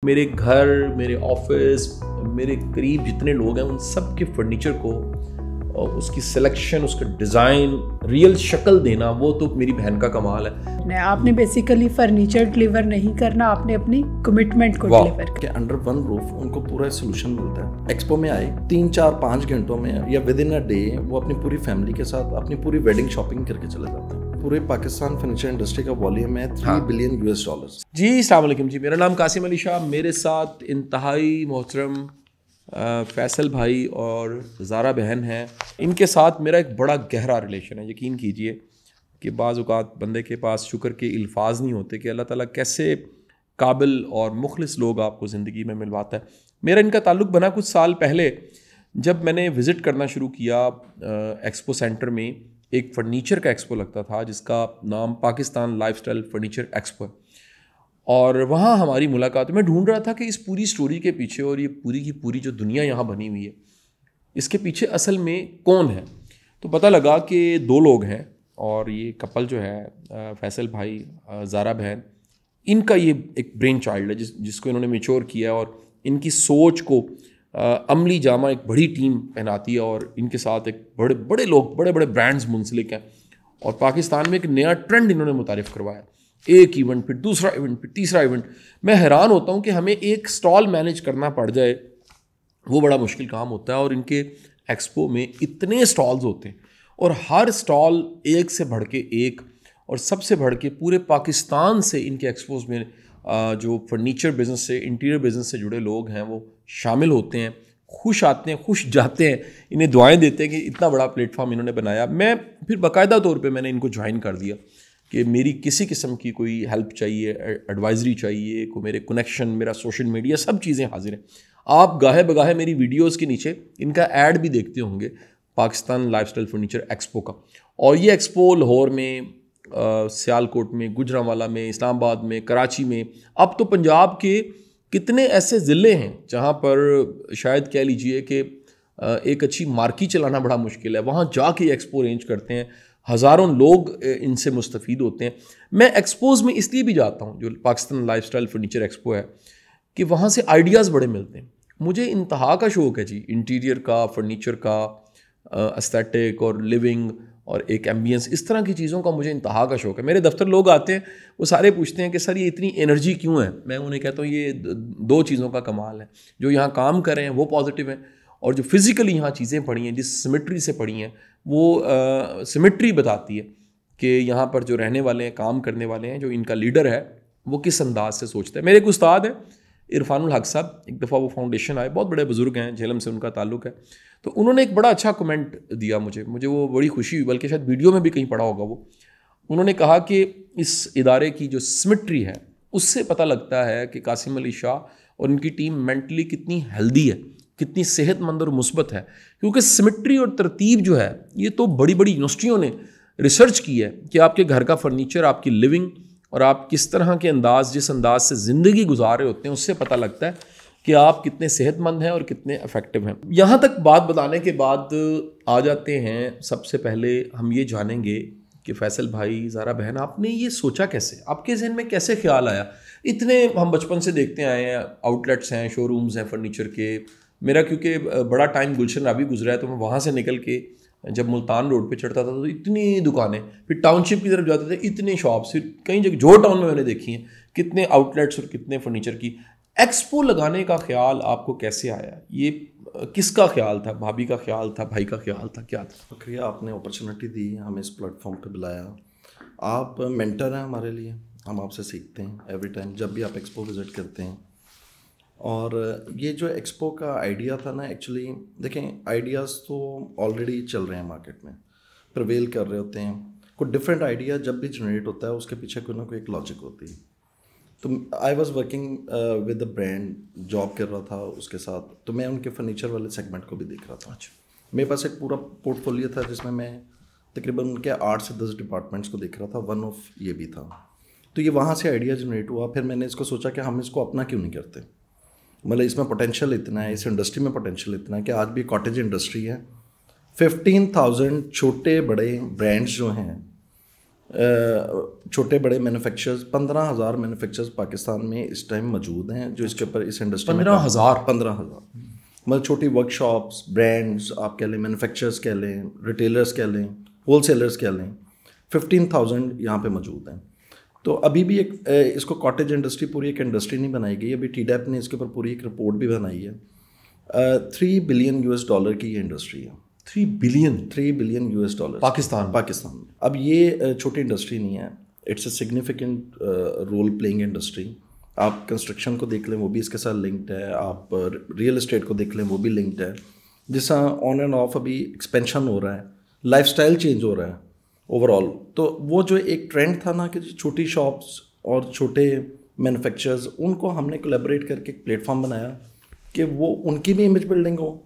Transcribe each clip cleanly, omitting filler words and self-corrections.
میرے گھر، میرے آفس، میرے قریب جتنے لوگ ہیں ان سب کے فرنیچر کو اور اس کی سلیکشن، اس کا ڈیزائن، ریئل شکل دینا، وہ تو میری بہن کا کمال ہے. آپ نے بیسیکلی فرنیچر ڈلیور نہیں کرنا، آپ نے اپنی کمٹمنٹ کو ڈلیور کہ انڈر ون روف ان کو پورا سولوشن ملتا ہے. ایکسپو میں آئے 3-4-5 گھنٹوں میں یا ود ان اے ڈے وہ اپنی پوری فیملی کے ساتھ اپنی پوری ویڈنگ شاپنگ کر کے چلے جاتے ہیں. پورے پاکستان فرنیچر انڈسٹری کا والیوم ہے $3 بلین. جی السلام علیکم. جی میرا نام قاسم علی شاہ. میرے ساتھ انتہائی محترم فیصل بھائی اور زارا بہن ہیں. ان کے ساتھ میرا ایک بڑا گہرا ریلیشن ہے. یقین کیجئے کہ بعض اوقات بندے کے پاس شکر کے الفاظ نہیں ہوتے کہ اللہ تعالیٰ کیسے قابل اور مخلص لوگ آپ کو زندگی میں ملواتا ہے. میرا ان کا تعلق بنا کچھ سال پہلے جب میں نے وزٹ کرنا شروع کیا ایکسپو سینٹر میں. ایک فرنیچر کا ایکسپو لگتا تھا جس کا نام Pakistan life style furniture expo ہے، اور وہاں ہماری ملاقات. میں ڈھونڈ رہا تھا کہ اس پوری سٹوری کے پیچھے اور یہ پوری کی پوری جو دنیا یہاں بنی ہوئی ہے اس کے پیچھے اصل میں کون ہے. تو پتہ لگا کہ 2 لوگ ہیں، اور یہ کپل جو ہے فیصل بھائی زارا بہن، ان کا یہ ایک برین چائلڈ ہے جس کو انہوں نے میچور کیا، اور ان کی سوچ کو عملی جامہ ایک بڑی ٹیم پہناتی ہے، اور ان کے ساتھ ایک بڑے بڑے لوگ، بڑے بڑے برانڈز منسلک ہیں. اور پاکستان میں ایک نیا ٹرینڈ انہوں نے متعارف کروایا. ایک ایونٹ، پھر دوسرا ایونٹ، پھر تیسرا ایونٹ. میں حیران ہوتا ہوں کہ ہمیں ایک سٹال مینیج کرنا پڑ جائے، وہ بڑا مشکل کام ہوتا ہے. اور ان کے ایکسپو میں اتنے سٹالز ہوتے ہیں، اور ہر سٹال ایک سے بڑھ کے ایک، اور سب سے بڑھ کے پورے پاکستان سے ان کے ایکسپوز میں جو فرنیچر بزنس سے، انٹیریئر بزنس سے جڑے لوگ ہیں وہ شامل ہوتے ہیں. خوش آتے ہیں، خوش جاتے ہیں، انہیں دعائیں دیتے ہیں کہ اتنا بڑا پلیٹ فارم انہوں نے بنایا. میں پھر باقاعدہ طور پہ میں نے ان کو جوائن کر دیا کہ میری کسی قسم کی کوئی ہیلپ چاہیے، ایڈوائزری چاہیے، کوئی میرے کنیکشن، میرا سوشل میڈیا، سب چیزیں حاضر ہیں. آپ گاہے بگاہے میری ویڈیوز کے نیچے ان کا ایڈ بھی دیکھتے ہوں گے، Pakistan life style furniture expo کا. اور یہ ایکسپو لاہور میں، سیالکوٹ میں، گجرانوالہ میں، اسلام آباد میں، کراچی میں، اب تو پنجاب کے کتنے ایسے ضلع ہیں جہاں پر شاید کہہ لیجئے کہ ایک اچھی مارکی چلانا بڑا مشکل ہے، وہاں جا کے ایکسپو ارینج کرتے ہیں. ہزاروں لوگ ان سے مستفید ہوتے ہیں. میں ایکسپوز میں اس لیے بھی جاتا ہوں جو Pakistan life style furniture expo ہے کہ وہاں سے آئیڈیاز بڑے ملتے ہیں. مجھے انتہا کا شوق ہے جی، انٹیریئر کا، فرنیچر کا، استھیٹک اور لیونگ اور ایک ایمبینس، اس طرح کی چیزوں کا مجھے انتہا کا شوق ہے. میرے دفتر لوگ آتے ہیں، وہ سارے پوچھتے ہیں کہ سر یہ اتنی انرجی کیوں ہے. میں انہیں کہتا ہوں یہ 2 چیزوں کا کمال ہے. جو یہاں کام کر رہے ہیں وہ پازیٹیو ہیں، اور جو فزیکلی یہاں چیزیں پڑھی ہیں، جس سیمیٹری سے پڑھی ہیں، وہ سیمیٹری بتاتی ہے کہ یہاں پر جو رہنے والے ہیں، کام کرنے والے ہیں، جو ان کا لیڈر ہے وہ کس انداز سے سوچتا ہے. میرے ایک استاد ہیں عرفان الحق صاحب، ایک دفعہ وہ فاؤنڈیشن آئے، بہت بڑے بزرگ ہیں، جہلم سے ان کا تعلق ہے. تو انہوں نے ایک بڑا اچھا کمنٹ دیا مجھے وہ بڑی خوشی ہوئی، بلکہ شاید ویڈیو میں بھی کہیں پڑھا ہوگا. وہ انہوں نے کہا کہ اس ادارے کی جو سیمیٹری ہے اس سے پتہ لگتا ہے کہ قاسم علی شاہ اور ان کی ٹیم مینٹلی کتنی ہیلدی ہے، کتنی صحت مند اور مثبت ہے. کیونکہ سیمیٹری اور ترتیب جو ہے یہ تو بڑی بڑی یونیورسٹیوں نے ریسرچ کی ہے کہ آپ کے گھر کا فرنیچر، آپ کی لیونگ، اور آپ کس طرح کے جس انداز سے زندگی گزار رہے ہوتے ہیں، اس سے پتہ لگتا ہے کہ آپ کتنے صحت مند ہیں اور کتنے افیکٹو ہیں. یہاں تک بات بتانے کے بعد آ جاتے ہیں، سب سے پہلے ہم یہ جانیں گے کہ فیصل بھائی، زارا بہن، آپ نے یہ سوچا کیسے؟ آپ کے ذہن میں کیسے خیال آیا؟ اتنے ہم بچپن سے دیکھتے آئے ہیں، آؤٹ لیٹس ہیں، شو رومز ہیں فرنیچر کے. میرا کیونکہ بڑا ٹائم گلشن رابی گزرا ہے، تو میں وہاں سے نکل کے جب ملتان روڈ پہ چڑھتا تھا تو اتنی دکانیں، پھر ٹاؤن شپ کی طرف جاتے تھے اتنے شاپس، پھر کئی جگہ جوہر ٹاؤن میں نے دیکھی ہیں کتنے آؤٹ لیٹس اور کتنے فرنیچر کی. ایکسپو لگانے کا خیال آپ کو کیسے آیا؟ یہ کس کا خیال تھا؟ بھابھی کا خیال تھا، بھائی کا خیال تھا، کیا تھا؟ شکریہ، آپ نے اپرچونیٹی دی، ہمیں اس پلیٹ فارم پہ بلایا. آپ مینٹر ہیں ہمارے لیے، ہم آپ سے سیکھتے ہیں ایوری ٹائم جب بھی آپ ایکسپو وزٹ کرتے ہیں. اور یہ جو ایکسپو کا آئیڈیا تھا نا، ایکچولی دیکھیں آئیڈیاز تو آلریڈی چل رہے ہیں مارکیٹ میں، پرویل کر رہے ہوتے ہیں. کوئی ڈفرینٹ آئیڈیا جب بھی جنریٹ ہوتا ہے اس کے پیچھے کوئی نہ کوئی ایک لاجک ہوتی ہے. تو I was working with a brand, job کر رہا تھا اس کے ساتھ، تو میں ان کے فرنیچر والے سیگمنٹ کو بھی دیکھ رہا تھا. اچھا. میرے پاس ایک پورا پورٹ فولیو تھا جس میں تقریباً ان کے 8 سے 10 ڈپارٹمنٹس کو دیکھ رہا تھا. ون آف یہ بھی تھا. تو یہ وہاں سے آئیڈیا جنریٹ ہوا. پھر میں نے اس کو سوچا کہ ہم اس کو اپنا کیوں نہیں کرتے، مطلب اس میں پوٹینشیل اتنا ہے، اس انڈسٹری میں پوٹینشیل اتنا ہے کہ آج بھی کاٹیج انڈسٹری ہے. 15,000 چھوٹے بڑے برانڈس جو ہیں چھوٹے بڑے مینوفیکچرز 15,000 مینوفیکچرز پاکستان میں اس ٹائم موجود ہیں جو اس کے اوپر اس انڈسٹری میں 15,000 مطلب چھوٹی ورک شاپس، برانڈس آپ کہہ لیں، مینوفیکچررز کہہ لیں، ریٹیلرز کہہ لیں، ہول سیلرز کہہ لیں، 15,000 یہاں پہ موجود ہیں. تو ابھی بھی ایک اس کو کاٹیج انڈسٹری پوری ایک انڈسٹری نہیں بنائی گئی. ابھی TDAP نے اس کے اوپر پوری ایک رپورٹ بھی بنائی ہے. $3 بلین کی یہ انڈسٹری ہے. 3 بلین $3 پاکستان میں. اب یہ چھوٹی انڈسٹری نہیں ہے، it's a significant role playing industry. آپ کنسٹرکشن کو دیکھ لیں وہ بھی اس کے ساتھ لنکڈ ہے، آپ ریئل اسٹیٹ کو دیکھ لیں وہ بھی لنکڈ ہے. جس طرح آن اینڈ آف ابھی ایکسپینشن ہو رہا ہے، لائف اسٹائل چینج ہو رہا ہے اوور آل. تو وہ جو ایک ٹرینڈ تھا نا کہ چھوٹی شاپس اور چھوٹے مینوفیکچررز، ان کو ہم نے کولیبریٹ کر کے ایک پلیٹ فارم بنایا کہ وہ ان کی بھی امیج بلڈنگ ہو،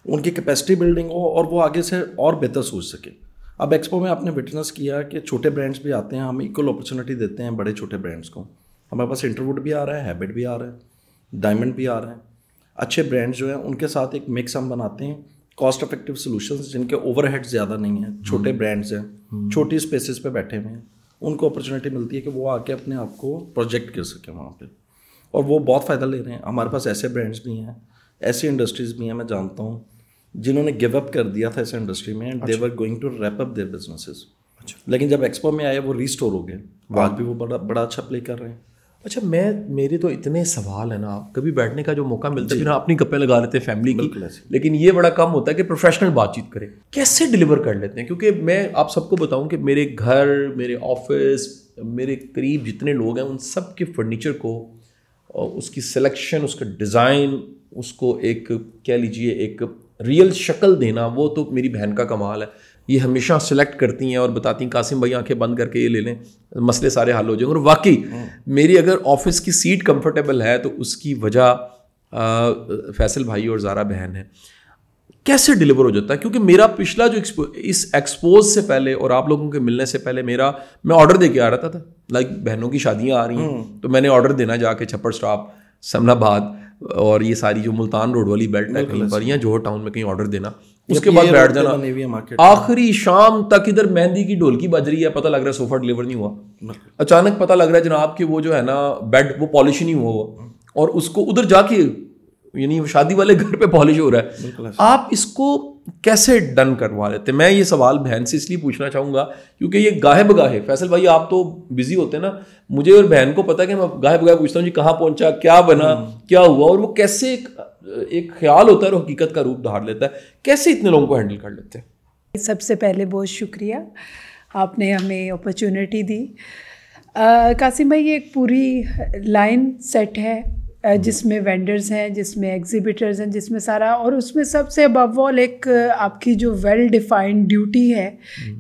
ان کی کیپیسٹی بلڈنگ ہو، اور وہ آگے سے اور بہتر سوچ سکے. اب ایکسپو میں آپ نے وٹنس کیا کہ چھوٹے برانڈس بھی آتے ہیں، ہم ایکول اپرچونیٹی دیتے ہیں بڑے چھوٹے برانڈس کو. ہمارے پاس انٹرووڈ بھی آ رہا ہے، ہیبٹ بھی آ رہا ہے، ڈائمنڈ بھی آ رہا ہے. اچھے برانڈس جو ہیں ان کے ساتھ ایک مکس ہم بناتے ہیں، کاسٹ افیکٹو سولوشنز جن کے اوور ہیڈ زیادہ نہیں ہیں. چھوٹے برانڈس ہیں، چھوٹی اسپیسز پہ بیٹھے ہوئے ہیں، ان کو اپرچونیٹی ملتی ہے کہ وہ آ کے اپنے آپ کو پروجیکٹ کر سکیں وہاں پہ، اور وہ بہت فائدہ لے رہے ہیں. ہمارے پاس ایسے برانڈس بھی ہیں، ایسی انڈسٹریز بھی ہیں میں جانتا ہوں جنہوں نے گیو اپ کر دیا تھا اس انڈسٹری میں، and they were going to wrap up their businesses. لیکن جب ایکسپو میں آئے وہ ریسٹور ہو گئے، آج بھی وہ بڑا اچھا پلے کر رہے ہیں. اچھا میرے تو اتنے سوال ہیں نا، کبھی بیٹھنے کا جو موقع ملتا ہے پھر اپنی گپیں لگا لیتے ہیں فیملی کی، لیکن یہ بڑا کم ہوتا ہے کہ پروفیشنل بات چیت کریں. کیسے ڈلیور کر لیتے ہیں؟ کیونکہ میں آپ سب کو بتاؤں کہ میرے گھر، میرے آفس، میرے قریب جتنے لوگ ہیں ان سب کے فرنیچر کو، اس کی سلیکشن، اس کا ڈیزائن، اس کو ایک کہہ لیجیے ایک ریئل شکل دینا، وہ تو میری بہن کا کمال ہے. یہ ہمیشہ سلیکٹ کرتی ہیں اور بتاتی ہیں قاسم بھائی آنکھیں بند کر کے یہ لے لیں، مسئلے سارے حل ہو جائیں گے. اور واقعی میری اگر آفس کی سیٹ کمفرٹیبل ہے تو اس کی وجہ فیصل بھائی اور زارا بہن ہے. کیسے ڈلیور ہو جاتا ہے؟ کیونکہ میرا پچھلا جو اس ایکسپوز سے پہلے اور آپ لوگوں کے ملنے سے پہلے میں آرڈر دے کے آ رہا تھا. لائک بہنوں کی شادیاں آ رہی ہیں تو میں نے آرڈر دینا جا کے چھپڑ اسٹاپ، سمن آباد اور یہ ساری جو ملتان روڈ والی بیلٹ ہے کہیں پر، یا جوہر ٹاؤن میں کہیں آرڈر دینا، اس کے بعد بیٹھ جانا. آخری شام تک ادھر مہندی کی ڈھولکی بج رہی ہے، پتہ لگ رہا ہے صوفہ ڈلیور نہیں ہوا. اچانک پتہ لگ رہا ہے جناب کہ وہ جو ہے نا بیڈ وہ پالش نہیں ہوا، اور اس کو ادھر جا کے یعنی شادی والے گھر پہ پالش ہو رہا ہے. آپ اس کو کیسے ڈن کروا لیتے؟ میں یہ سوال بہن سے اس لیے پوچھنا چاہوں گا کیونکہ یہ گاہے بگاہے، فیصل بھائی آپ تو بزی ہوتے ہیں نا، مجھے اور بہن کو پتا ہے کہ میں گاہے بگاہے پوچھتا ہوں جی کہاں پہنچا، کیا بنا، کیا ہوا، اور وہ کیسے ایک خیال ہوتا ہے اور حقیقت کا روپ دھار لیتا ہے. کیسے اتنے لوگوں کو ہینڈل کر لیتے ہیں؟ سب سے پہلے بہت شکریہ، آپ نے ہمیں اپرچونیٹی دی. قاسم بھائی یہ ایک پوری لائن سیٹ ہے جس میں وینڈرز ہیں، جس میں ایگزیبیٹرز ہیں، جس میں سارا، اور اس میں سب سے ابو آل ایک آپ کی جو ویل ڈیفائنڈ ڈیوٹی ہے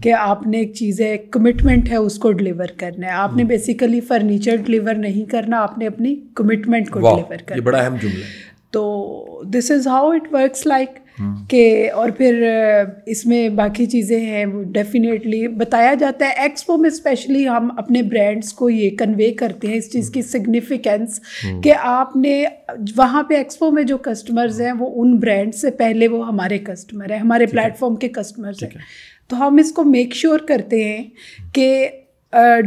کہ آپ نے ایک چیز ہے، ایک کمٹمنٹ ہے اس کو ڈلیور کرنا ہے. آپ نے بیسیکلی فرنیچر ڈلیور نہیں کرنا، آپ نے اپنی کمٹمنٹ کو ڈلیور کرنا. یہ بڑا اہم جملہ ہے. تو this is how it works like کہ، اور پھر اس میں باقی چیزیں ہیں وہ ڈیفینیٹلی بتایا جاتا ہے. ایکسپو میں اسپیشلی ہم اپنے برانڈس کو یہ کنوے کرتے ہیں اس چیز کی سگنیفیکینس کہ آپ نے وہاں پہ ایکسپو میں جو کسٹمرز ہیں وہ ان برانڈ سے پہلے وہ ہمارے کسٹمر ہیں، ہمارے پلیٹ فارم کے کسٹمرز ہیں. تو ہم اس کو میک شیور کرتے ہیں کہ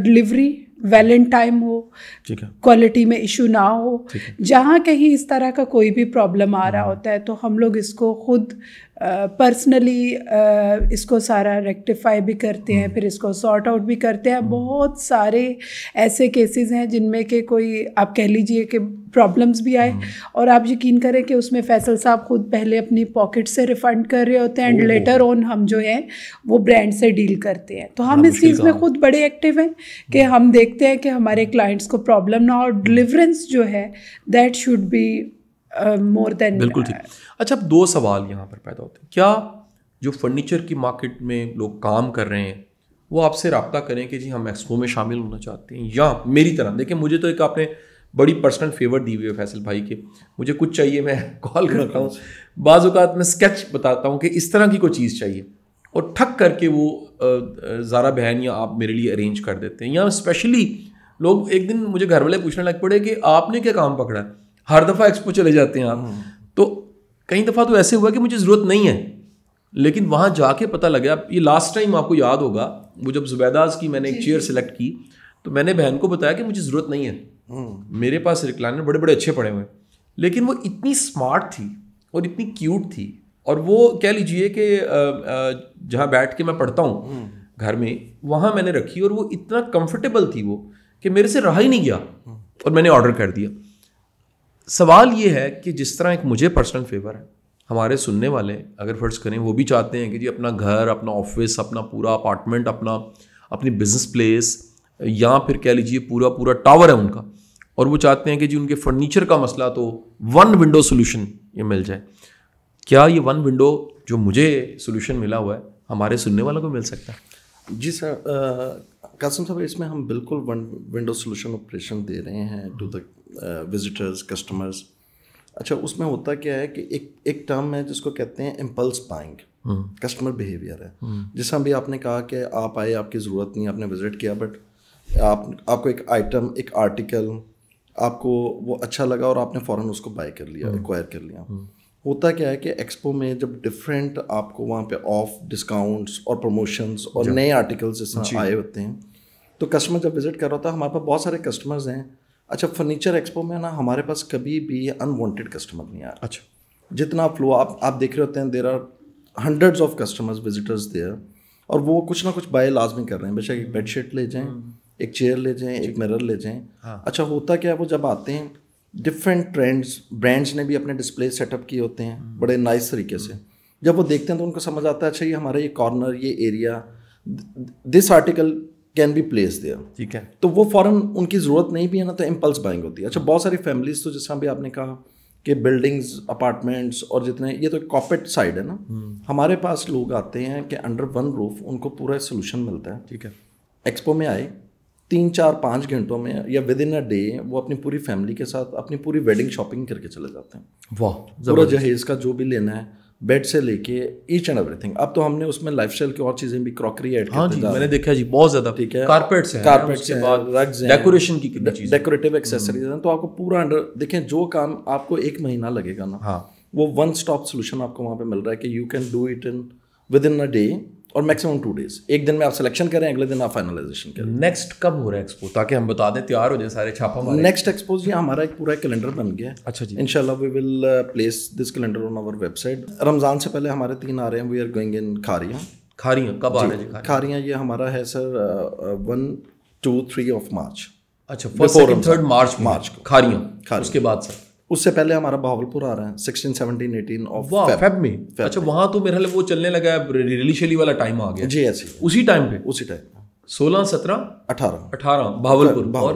ڈلیوری ویل ان ٹائم ہو، کوالٹی میں ایشو نہ ہو. جہاں کہیں اس طرح کا کوئی بھی پرابلم آ رہا ہوتا ہے تو ہم لوگ اس کو خود پرسنلی اس کو سارا ریکٹیفائی بھی کرتے ہیں، پھر اس کو سارٹ آؤٹ بھی کرتے ہیں. بہت سارے ایسے کیسز ہیں جن میں کہ کوئی آپ کہہ لیجئے کہ پرابلمس بھی آئے، اور آپ یقین کریں کہ اس میں فیصل صاحب خود پہلے اپنی پاکٹ سے ریفنڈ کر رہے ہوتے ہیں، اینڈ لیٹر آن ہم جو ہیں وہ برانڈ سے ڈیل کرتے ہیں. تو ہم اس چیز میں خود بڑے ایکٹیو ہیں کہ ہم دیکھتے ہیں کہ ہمارے کلائنٹس کو پرابلم نہ ہو، اور ڈلیورنس جو ہے دیٹ شوڈ بی مور دین. بالکل ٹھیک. اچھا اب دو سوال یہاں پر پیدا ہوتے ہیں. کیا جو فرنیچر کی مارکیٹ میں لوگ کام کر رہے ہیں وہ آپ سے رابطہ کریں کہ جی ہم ایکسپو میں شامل ہونا چاہتے ہیں، یا میری طرح دیکھیں مجھے تو ایک آپ نے بڑی پرسنل فیور دی ہوئی ہے فیصل بھائی کے، مجھے کچھ چاہیے میں کال کرتا ہوں، بعض اوقات میں اسکیچ بتاتا ہوں کہ اس طرح کی کوئی چیز چاہیے، اور ٹھک کر کے وہ زارا بہن یا آپ میرے لیے ارینج کر دیتے ہیں. یا اسپیشلی لوگ ایک دن مجھے گھر والے پوچھنے لگ پڑے کہ آپ نے کیا کام پکڑا ہے، ہر دفعہ ایکسپو چلے جاتے ہیں آپ. تو کئی دفعہ تو ایسے ہوا کہ مجھے ضرورت نہیں ہے لیکن وہاں جا کے پتہ لگا, یہ لاسٹ ٹائم آپ کو یاد ہوگا, وہ جب زبیداز کی میں نے ایک چیئر سلیکٹ کی تو میں نے بہن کو بتایا کہ مجھے ضرورت نہیں ہے, میرے پاس ریکلائنر بڑے بڑے اچھے پڑے ہوئے, لیکن وہ اتنی اسمارٹ تھی اور اتنی کیوٹ تھی, اور وہ کہہ لیجیے کہ جہاں بیٹھ کے میں پڑھتا ہوں گھر میں, وہاں میں نے رکھی, اور وہ اتنا کمفرٹیبل تھی وہ کہ میرے سے رہا ہی نہیں گیا, اور میں نے آرڈر کر دیا. سوال یہ ہے کہ جس طرح ایک مجھے پرسنل فیور ہے, ہمارے سننے والے اگر فرض کریں وہ بھی چاہتے ہیں کہ جی اپنا گھر, اپنا آفس, اپنا پورا اپارٹمنٹ, اپنی بزنس پلیس, یا پھر کہہ لیجیے پورا ٹاور ہے ان کا, اور وہ چاہتے ہیں کہ جی ان کے فرنیچر کا مسئلہ تو ون ونڈو سولوشن یہ مل جائے. کیا یہ ون ونڈو جو مجھے سولوشن ملا ہوا ہے ہمارے سننے والوں کو مل سکتا ہے؟ جی سر, قاسم صاحب اس میں ہم بالکل ون ونڈو سولوشن آپریشن دے رہے ہیں ٹو دا وزٹرز, کسٹمرز. اچھا, اس میں ہوتا کیا ہے کہ ایک ٹرم ہے جس کو کہتے ہیں امپلس بائنگ, کسٹمر بیہیویئر ہے. جیسا بھی آپ نے کہا کہ آپ آئے, آپ کی ضرورت نہیں, آپ نے وزٹ کیا, بٹ آپ کو ایک آئٹم, ایک آرٹیکل آپ کو وہ اچھا لگا اور آپ نے فوراً اس کو بائی کر لیا, ایکوائر کر لیا. ہوتا کیا ہے کہ ایکسپو میں جب ڈفرینٹ آپ کو وہاں پہ آف ڈسکاؤنٹس اور پروموشنز اور نئے آرٹیکلس جس طرح آئے ہوتے ہیں, تو کسٹمر جب وزٹ کر رہا ہوتا ہے, ہمارے پاس بہت سارے کسٹمرز ہیں. اچھا, فرنیچر ایکسپو میں نا ہمارے پاس کبھی بھی انوانٹیڈ کسٹمر نہیں آ رہا. اچھا, جتنا فلو آپ دیکھ رہے ہوتے ہیں, there are hundreds of customers visitors there, اور وہ کچھ نہ کچھ بائی لازمی کر رہے ہیں. بے شک ایک بیڈ شیٹ لے جائیں, ایک چیئر لے جائیں, ایک مرر لے جائیں. اچھا, ہوتا کیا ہے, وہ جب آتے ہیں ڈفرینٹ برانڈس نے بھی اپنے ڈسپلے سیٹ اپ کیے ہوتے ہیں بڑے نائس طریقے سے. جب وہ دیکھتے ہیں تو ان کو سمجھ آتا ہے اچھا یہ ہمارا یہ کارنر, یہ area, this article can be place there. ٹھیک ہے, تو وہ فوراً ان کی ضرورت نہیں بھی ہے نا, تو امپلس بائنگ ہوتی ہے. اچھا, بہت ساری فیملیز, تو جس طرح بھی آپ نے کہا کہ بلڈنگز, اپارٹمنٹس اور جتنے, یہ تو کارپوریٹ سائڈ ہے نا, ہمارے پاس لوگ آتے ہیں کہ انڈر ون روف ان کو پورا سولوشن ملتا ہے. ٹھیک ہے, ایکسپو میں آئے 3-4-5 گھنٹوں میں یا ود ان اے ڈے وہ اپنی پوری فیملی کے ساتھ اپنی پوری ویڈنگ شاپنگ کر کے چلے جاتے ہیں. واہ, پورا جہیز کا جو بھی لینا ہے, بیڈ سے لے کے ایچ اینڈ ایوری تھنگ. اب تو ہم نے اس میں لائف اسٹائل کی اور چیزیں بھی, کراکری ایڈ کرتے ہیں. میں نے دیکھا جی بہت زیادہ. ٹھیک ہے, کارپیٹس ہیں, رگز ہیں, ڈیکوریشن کی چیزیں, ڈیکوریٹو ایکسیسریز ہیں. تو آپ کو پورا انڈر دیکھیں, جو کام آپ کو 1 مہینہ لگے گا نا, وہ ون اسٹاپ سولوشن آپ کو وہاں پہ مل رہا ہے کہ you can do it in with in a day, اور میکسیمم 2 days. ایک دن میں آپ سلیکشن کریں, اگلے دن آپ فائنلائزیشن کریں. نیکسٹ کب ہو رہا ہے ایکسپو, تاکہ ہم بتا دیں, تیار ہو جائیں سارے چھاپا مارے. نیکسٹ ایکسپو جی ہمارا ایک پورا کیلنڈر بن گیا ہے. اچھا جی, انشاءاللہ we will place this calendar on our ویب سائٹ. رمضان سے پہلے ہمارے 3 آ رہے ہیں. We are going in Kharian. Kharian کب آ رہے ہیں جی؟ کھاریاں یہ ہمارا ہے سر 1, 2, 3 آف مارچ. اچھا, 1, 2, 3 مارچ کھاریاں. اس کے بعد سر اس سے پہلے ہمارا بہاولپور آ رہا ہے 16, 17, 18 آف فیب میں. اچھا, وہاں تو میرا وہ چلنے لگا ہے, ریلی شیلی والا ٹائم آ گیا. جی ایسے اسی ٹائم پہ 16, 17, 18 بہاولپور.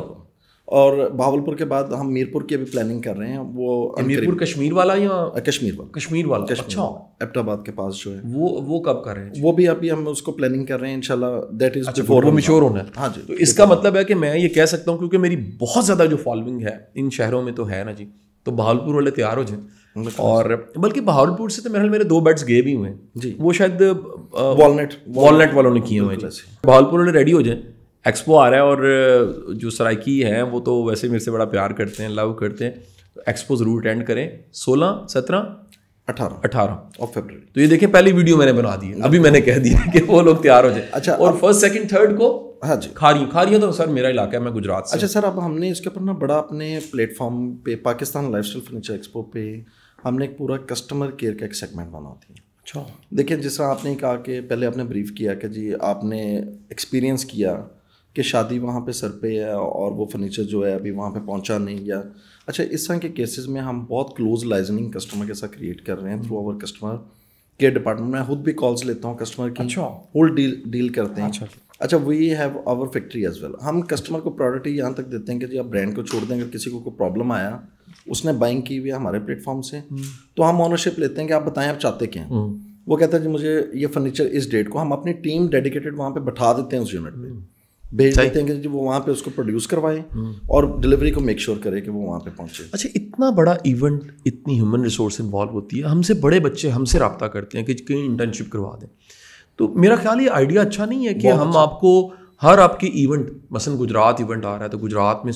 اور بہاولپور کے بعد ہم میرپور کی بھی پلاننگ کر رہے ہیں. وہ میرپور کشمیر والا یا کشمیر والا اچھا, ایبٹ آباد کے پاس جو ہے وہ کب کر رہے ہیں؟ وہ بھی ابھی ہم اس کو پلاننگ کر رہے ہیں انشاءاللہ. دیٹ از وہ میچور ہونا ہے. ہاں جی, تو اس کا مطلب ہے کہ میں یہ کہہ سکتا ہوں, کیونکہ میری بہت زیادہ جو فالوئنگ ہے ان شہروں میں تو ہے نا جی, تو بہاولپور والے تیار ہو جائیں. اور بلکہ بہاولپور سے تو میرے 2 بیڈس گئے بھی ہوئے ہیں جی, وہ شاید والنٹ والوں نے کیے ہوئے ہیں. بہاولپور والے ریڈی ہو جائیں, ایکسپو آ رہا ہے. اور جو سرائکی ہیں وہ تو ویسے میرے سے بڑا پیار کرتے ہیں, لو کرتے ہیں. ایکسپو ضرور اٹینڈ کریں 16, 17, 18 فیبرری. تو یہ دیکھیں پہلی ویڈیو میں نے بنا دی ہے, ابھی میں نے کہہ دیا کہ وہ لوگ تیار ہو جائیں. اچھا, اور 1st, 2nd, 3rd کو ہاں جی کھاریاں تو سر میرا علاقہ ہے, میں گجرات سے. اچھا سر, اب ہم نے اس کے اوپر نا بڑا اپنے پلیٹ فارم پہ Pakistan life style furniture expo پہ ہم نے ایک پورا کسٹمر کیئر کا ایک سیگمنٹ بنا دی ہے. اچھا, دیکھیں جس طرح آپ نے کہا کہ پہلے آپ نے بریف کیا کہ جی آپ نے ایکسپیرینس کیا کہ شادی وہاں پہ سر پہ ہے اور وہ فرنیچر جو ہے ابھی وہاں پہ پہنچا نہیں, یا اچھا اس طرح کے کیسز میں ہم بہت کلوز لائزننگ کسٹمر کے ساتھ کریٹ کر رہے ہیں through our customer care department. میں خود بھی کالس لیتا ہوں کسٹمر کی, ہول ڈیل کرتے ہیں. اچھا, we have our factory as well. ہم کسٹمر کو پرائیورٹی یہاں تک دیتے ہیں کہ جی آپ برانڈ کو چھوڑ دیں, اگر کسی کو کوئی پرابلم آیا, اس نے بائنگ کی ہوئی ہے ہمارے پلیٹ فارم سے, تو ہم اونرشپ لیتے ہیں کہ آپ بتائیں آپ چاہتے کیا ہیں. وہ کہتا ہے جی مجھے یہ فرنیچر اس ڈیٹ کو, ہم اپنی ٹیم ڈیڈیکیٹڈ وہاں پہ بٹھا دیتے ہیں, اس یونٹ پہ بھیج دیتے ہیں کہ جی وہ وہاں پہ اس کو پروڈیوس کروائیں اور ڈلیوری کو میک شیور کرے کہ وہ وہاں پہ پہنچے. اچھا, اتنا بڑا ایونٹ, اتنی ہیومن ریسورس انوالو ہوتی ہے, ہم سے بڑے بچے ہم سے رابطہ کرتے ہیں کہ کہیں انٹرنشپ کروا دیں. تو میرا خیال یہ آئیڈیا اچھا نہیں ہے کہ ہم آپ کو ہر آپ کے ایونٹ, مثلاً گجرات ایونٹ آ رہا ہے تو گجرات میں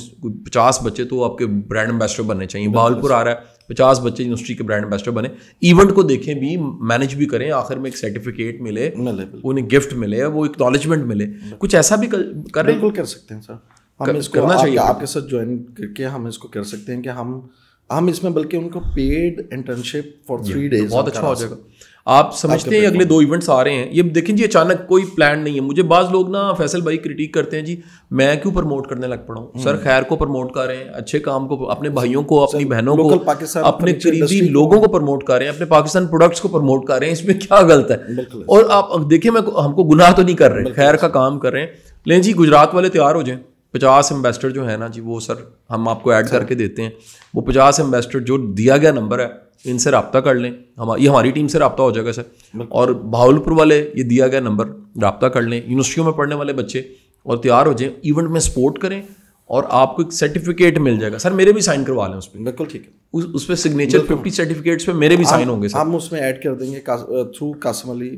50 بچے تو آپ کے برانڈ امبیسڈر بننے چاہیے. بہاولپور آ رہا ہے 50 بچے یونیورسٹی کے برانڈ ایمبیسڈر بنے, ایونٹ کو دیکھیں بھی, مینج بھی کریں, آخر میں ایک سرٹیفکیٹ ملے, انہیں گفٹ ملے, وہ ایکنالجمنٹ ملے. کچھ ایسا بھی کر رہے ہیں؟ بالکل کر سکتے ہیں سر, ہم اس کو آپ کے ساتھ جوائن کر کے ہم اس کو کر سکتے ہیں کہ ہم اس میں بلکہ ان کو پیڈ انٹرنشپ فار 3 days بہت اچھا ہو جائے گا. آپ سمجھتے ہیں اگلے 2 ایونٹس آ رہے ہیں, یہ دیکھیں جی اچانک کوئی پلان نہیں ہے. مجھے بعض لوگ نا فیصل بھائی کرٹیک کرتے ہیں, جی میں کیوں پروموٹ کرنے لگ پڑا ہوں. سر خیر کو پروموٹ کر رہے ہیں, اچھے کام کو, اپنے بھائیوں کو, اپنی بہنوں کو, اپنے قریبی لوگوں کو پروموٹ کر رہے ہیں, اپنے پاکستان پروڈکٹس کو پروموٹ کر رہے ہیں, اس میں کیا غلط ہے؟ اور آپ دیکھیں ہم کو گناہ تو نہیں کر رہے, خیر کا کام کر رہے ہیں. لیکن جی گجرات والے تیار ہو جائیں, 50 ایمبیسڈر جو ہے نا جی, وہ سر ہم آپ کو ایڈ کر کے دیتے ہیں. وہ 50 ایمبیسڈر جو دیا گیا نمبر ہے, ان سے رابطہ کر لیں, یہ ہماری ٹیم سے رابطہ ہو جائے گا سر. اور بہاولپور والے یہ دیا گیا نمبر رابطہ کر لیں, یونیورسٹیوں میں پڑھنے والے بچے, اور تیار ہو جائیں, ایونٹ میں سپورٹ کریں, اور آپ کو ایک سرٹیفکیٹ مل جائے گا. سر میرے بھی سائن کروا لیں اس پہ. بالکل ٹھیک ہے, اس پہ سگنیچر 50 سرٹیفکیٹس پہ میرے بھی سائن ہوں گے سر. ہم اس میں ایڈ کر دیں گے تھرو قاسم علی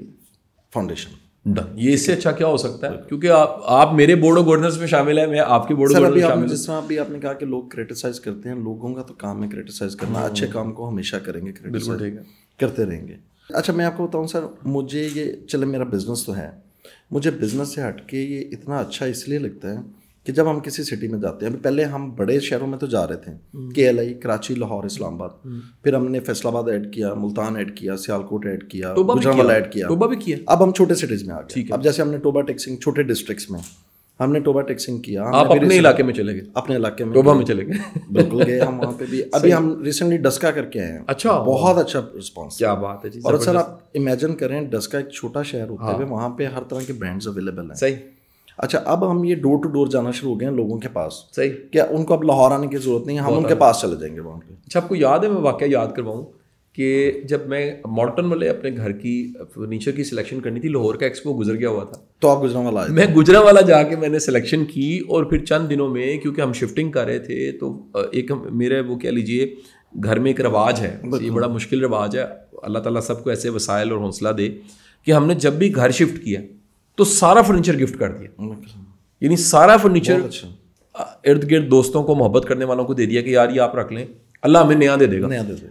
فاؤنڈیشن. ڈن. یہ اس سے اچھا کیا ہو سکتا ہے, کیونکہ آپ میرے بورڈ آف گورنرز میں شامل ہیں, میں آپ کے بورڈ آف گورنرز میں شامل ہوں. جس طرح ابھی آپ نے کہا کہ لوگ کریٹیسائز کرتے ہیں, لوگوں کا تو کام ہے کریٹیسائز کرنا, اچھے کام کو ہمیشہ کریں گے, کریٹیسائز کرتے رہیں گے. اچھا میں آپ کو بتاؤں سر, مجھے یہ چلے میرا بزنس تو ہے, مجھے بزنس سے ہٹ کے یہ اتنا اچھا اس لیے لگتا ہے کہ جب ہم کسی سٹی میں جاتے ہیں, پہلے ہم بڑے شہروں میں تو جا رہے تھے, KLI, کراچی, لاہور, اسلام آباد, پھر ہم نے فیصل آباد ایڈ کیا, ملتان ایڈ کیا, سیالکوٹ ایڈ کیا, گجرانوالہ ایڈ کیا, ٹوبا بھی کیا. اب ہم چھوٹے سٹیز میں آ گئے. اب جیسے ہم نے ٹوبا ٹیکسنگ, چھوٹے ڈسٹرکٹس میں ہم نے ٹوبا ٹیکسنگ کیا. آپ اپنے علاقے میں چلے گئے؟ اپنے علاقے میں ٹوبا میں چلے گئے. بالکل گئے ہم وہاں پہ بھی. ابھی ہم ریسنٹلی ڈسکا کر کے آئے ہیں. اچھا, بہت اچھا رسپانس. کیا بات ہے جی. اور سر آپ امیجن کریں, ڈسکا ایک چھوٹا شہر ہوتا ہے, وہاں پہ ہر طرح کے برانڈز اویلیبل ہیں. صحیح. اچھا اب ہم یہ ڈور ٹو ڈور جانا شروع ہو گئے ہیں لوگوں کے پاس. صحیح. کیا ان کو اب لاہور آنے کی ضرورت نہیں ہے, ہم ان کے پاس چلے جائیں گے وہاں پہ. اچھا آپ کو یاد ہے, میں واقعہ یاد کرواؤں کہ جب میں مالٹن والے اپنے گھر کی فرنیچر کی سلیکشن کرنی تھی, لاہور کا ایکسپو گزر گیا ہوا تھا, تو آپ گجرانوالہ آئے. میں گجرانوالہ جا کے میں نے سلیکشن کی, اور پھر چند دنوں میں کیونکہ ہم شفٹنگ کر رہے تھے, تو ایک میرے وہ کہہ لیجیے گھر میں ایک رواج ہے, یہ بڑا مشکل رواج ہے, اللہ تعالیٰ سب کو ایسے وسائل اور حوصلہ دے, کہ ہم نے جب بھی گھر شفٹ کیا تو سارا فرنیچر گفٹ کر دیا. یعنی سارا فرنیچر ارد گرد دوستوں کو, محبت کرنے والوں کو دے دیا کہ یار یہ آپ رکھ لیں, اللہ ہمیں نیا دے دے گا.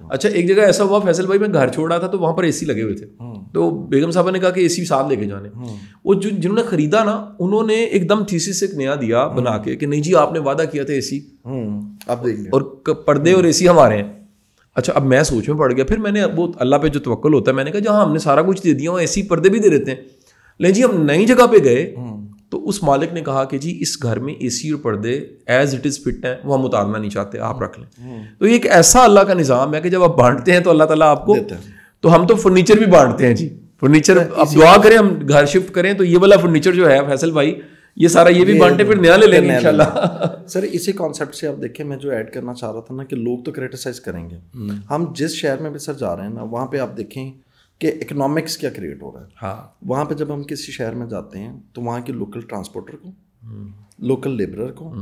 اچھا ایک جگہ ایسا ہوا فیصل بھائی, میں گھر چھوڑا تھا تو وہاں پر AC لگے ہوئے تھے, تو بیگم صاحبہ نے کہا کہ AC ساتھ لے کے جانے. وہ جنہوں نے خریدا نا, انہوں نے ایک دم تھیسس ایک نیا دیا بنا کے کہ نہیں جی آپ نے وعدہ کیا تھا AC, اور پردے اور AC ہمارے ہیں. اچھا اب میں سوچ میں پڑ گیا, پھر میں نے وہ اللہ پہ جو توکل ہوتا ہے, میں نے کہا جہاں ہم نے سارا کچھ دے دیا, وہاں AC پردے بھی دے دیتے ہیں. لیکن جی ہم نئی جگہ پہ گئے تو اس مالک نے کہا کہ جی اس گھر میں AC اور پردے ایز اٹ از فٹ ہیں, وہ ہم اتارنا نہیں چاہتے, آپ رکھ لیں. تو یہ ایک ایسا اللہ کا نظام ہے کہ جب آپ بانٹتے ہیں تو اللہ تعالیٰ آپ کو, تو ہم تو فرنیچر بھی بانٹتے ہیں جی. فرنیچر اب دعا کریں ہم گھر شفٹ کریں تو یہ والا فرنیچر جو ہے فیصل بھائی, یہ سارا یہ بھی بانٹے, پھر نیا لے لیں گے انشاءاللہ. سر اسی کانسیپٹ سے آپ دیکھیں, میں جو ایڈ کرنا چاہ رہا تھا نا کہ لوگ تو کریٹیسائز کریں گے, ہم جس شہر میں بھی سر جا رہے ہیں نا, وہاں پہ آپ دیکھیں کہ اکنامکس کیا کریٹ ہو رہا ہے. ہاں, وہاں پہ جب ہم کسی شہر میں جاتے ہیں تو وہاں کے لوکل ٹرانسپورٹر کو, لوکل لیبرر کو,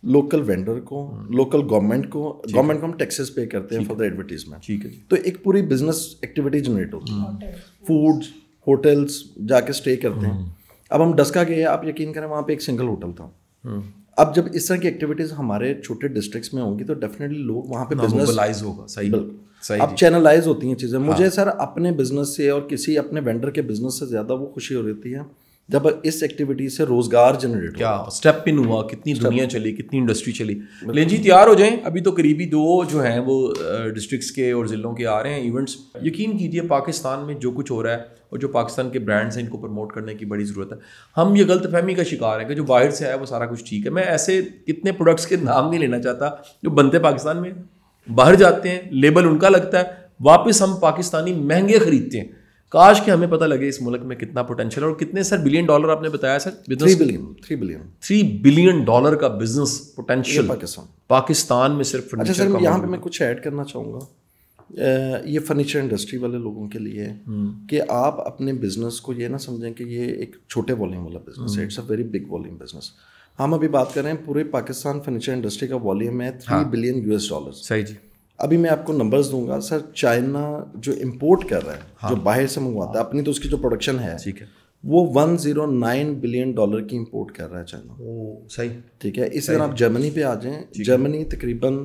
لوکل وینڈر کو, لوکل گورنمنٹ کو ہم ٹیکسز پے کرتے ہیں فار دا ایڈورٹیزمنٹ. ٹھیک ہے. تو ایک پوری بزنس ایکٹیویٹی جنریٹ ہوتی ہے, فوڈ ہوٹلس جا کے اسٹے کرتے ہیں. اب ہم ڈسکا گئے, آپ یقین کریں وہاں پہ ایک سنگل ہوٹل تھا. اب جب اس طرح کی ایکٹیویٹیز ہمارے چھوٹے ڈسٹرکٹس میں ہوں گی تو ڈیفینیٹلی لوگ وہاں پہ بزنس موبلائز ہوگا. صحیح, بالکل. اب چینلائز ہوتی ہیں چیزیں. مجھے سر اپنے بزنس سے اور کسی اپنے وینڈر کے بزنس سے زیادہ وہ خوشی ہو رہی ہے جب اس ایکٹیویٹی سے روزگار جنریٹ, کیا اسٹیپ پن ہوا, کتنی دنیا چلی, کتنی انڈسٹری چلی. لیکن جی تیار ہو جائیں, ابھی تو قریبی 2 جو ہیں وہ ڈسٹرکٹس کے اور ضلعوں کے آ رہے ہیں ایونٹس. یقین کیجیے پاکستان میں جو کچھ ہو رہا ہے اور جو پاکستان کے برانڈس ہیں, ان کو پروموٹ کرنے کی بڑی ضرورت ہے. ہم یہ غلط فہمی کا شکار ہیں کہ جو باہر سے آیا وہ سارا کچھ ٹھیک ہے. میں ایسے کتنے پروڈکٹس کے نام نہیں لینا چاہتا جو بنتے پاکستان میں, باہر جاتے ہیں, لیبل ان کا لگتا ہے, واپس ہم پاکستانی مہنگے خریدتے ہیں. کاش کہ ہمیں پتہ لگے اس ملک میں کتنا پوٹینشیل ہے. اور کتنے سر $1 بلین آپ نے بتایا سر, $3 بلین کا بزنس پوٹینشیل پاکستان میں صرف. اچھا سر یہاں پہ میں کچھ ایڈ کرنا چاہوں گا, یہ فرنیچر انڈسٹری والے لوگوں کے لیے کہ آپ اپنے بزنس کو یہ نہ سمجھیں کہ یہ ایک چھوٹے والیوم والا بزنس ہے, it's a very big volume business. ہم ابھی بات کر رہے ہیں پورے پاکستان فرنیچر انڈسٹری کا والیوم ہے $3 بلین. صحیح جی. ابھی میں آپ کو نمبرز دوں گا سر. چائنا جو امپورٹ کر رہا ہے, جو باہر سے منگواتا ہے, اپنی تو اس کی جو پروڈکشن ہے, ٹھیک ہے, وہ $109 بلین کی امپورٹ کر رہا ہے چائنا. صحیح, ٹھیک ہے. اسی طرح آپ جرمنی پہ آ جائیں, جرمنی تقریباً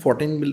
$14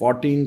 14,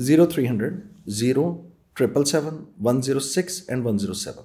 0300 0777 106 and 107।